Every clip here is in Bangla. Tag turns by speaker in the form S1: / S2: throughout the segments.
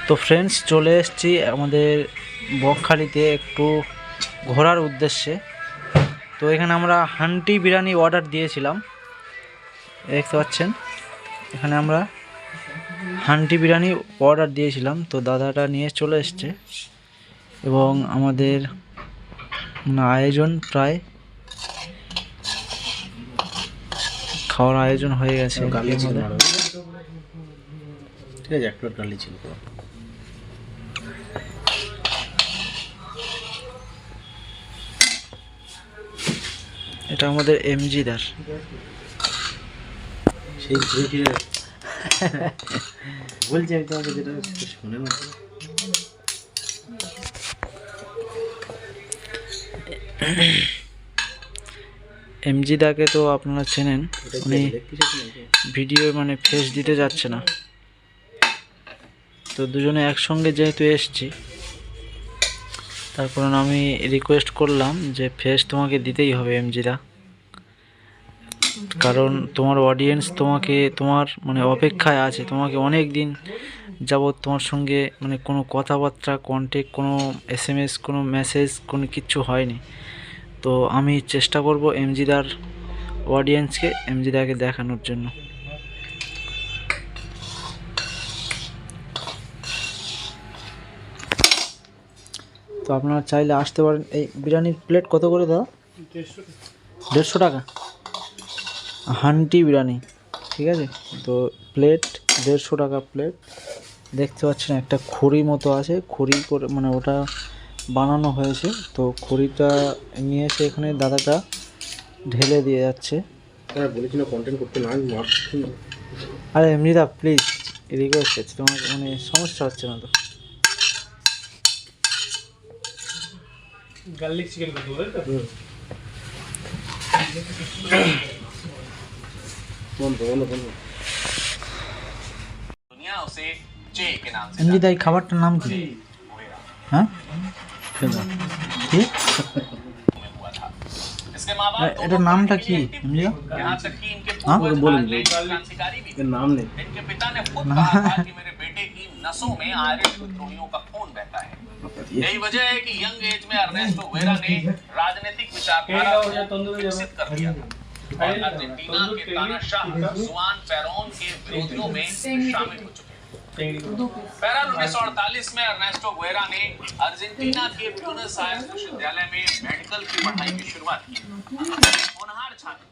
S1: তো ফ্রেন্ডস, চলে এসেছি আমাদের বকখালিতে একটু ঘোরার উদ্দেশ্যে। তো এখানে আমরা হান্টি বিরিয়ানি অর্ডার দিয়েছিলাম, দেখতে পাচ্ছেন। এখানে আমরা হান্টি বিরিয়ানি অর্ডার দিয়েছিলাম, তো দাদাটা নিয়ে চলে এসছে এবং আমাদের আয়োজন প্রায় খাওয়ার আয়োজন হয়ে গেছে।
S2: ঠিক আছে, এক প্লেট গার্লিক চিকেন করো।
S1: এটা আমাদের এমজিদার।
S2: সেই ঘুরে ফিরে বলছি আমি তোমাকে, যেটা শুনে না।
S1: এমজিদাকে তো আপনারা চেনেন, উনি ভিডিও ফেস দিতে যাচ্ছে না। তো দুজনে একসঙ্গে যেহেতু এসছি, তারপর আমি রিকোয়েস্ট করলাম যে ফেস তোমাকে দিতেই হবে এমজিদা, কারণ তোমার অডিয়েন্স তোমার অপেক্ষায় আছে। তোমাকে অনেক দিন যাবৎ তোমার সঙ্গে কোনো কথাবার্তা, কন্ট্যাক্ট, কোনো SMS, কোনো মেসেজ, কোনো কিচ্ছু হয়নি। তো আমি চেষ্টা করব এমজিদার অডিয়েন্সকে এমজিদাকে দেখানোর জন্য। তো আপনারা চাইলে আসতে পারেন। এই বিরিয়ানির প্লেট কত করে দাদা? 150 টাকা হান্টি বিরিয়ানি, ঠিক আছে। তো প্লেট 150 টাকা প্লেট। দেখতে পাচ্ছেন একটা খড়ি মতো আছে, খড়ি করে ওটা বানানো হয়েছে। তো খড়িটা নিয়ে এসে এখানে দাদাটা ঢেলে দিয়ে যাচ্ছে।
S2: বলেছি না কন্টেন্ট করতে না।
S1: আরে এমনিদা প্লিজ রিকোয়েস্ট করছি, তোমার সমস্যা হচ্ছে না তো?
S3: গার্লিক চিকেন করতে বলে তো।
S1: এমনিদা এই খাবারটার নাম কি? হ্যাঁ, কি এটার নামটা কি এমনিদা? হ্যাঁ
S2: বলুন, এর নাম নেই।
S4: नसों में आयरन विद्रोहियों का खून बहता है। यही वजह है कि यंग एज में अर्नेस्टो वेरा ने राजनीतिक विचारधारा को विकसित कर दिया था और अर्जेंटीना के तानाशाह जुआन पेरोन के विरोधियों में शामिल हो चुके हैं। पैरा 1948 में अर्नेस्टो वेरा ने अर्जेंटीना के ब्यूनस आयर्स विश्वविद्यालय में मेडिकल की पढ़ाई की शुरुआत की। होनहार छात्र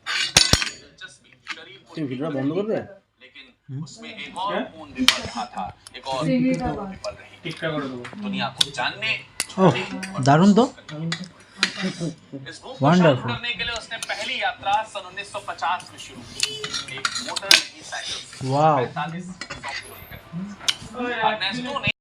S4: दिलचस्पी शरीर को
S2: बंद कर दे,
S4: लेकिन उसमें एक और खून निकल रहा था, एक और निकल रही दुनिया को जानने।
S1: दारुण तो
S4: इस भूख को शांत करने के लिए उसने पहली यात्रा सन 1950 में शुरू की, एक मोटर साइकिल से
S1: वाह।
S4: 45 किलोमीटर। अर्नेस्टो ने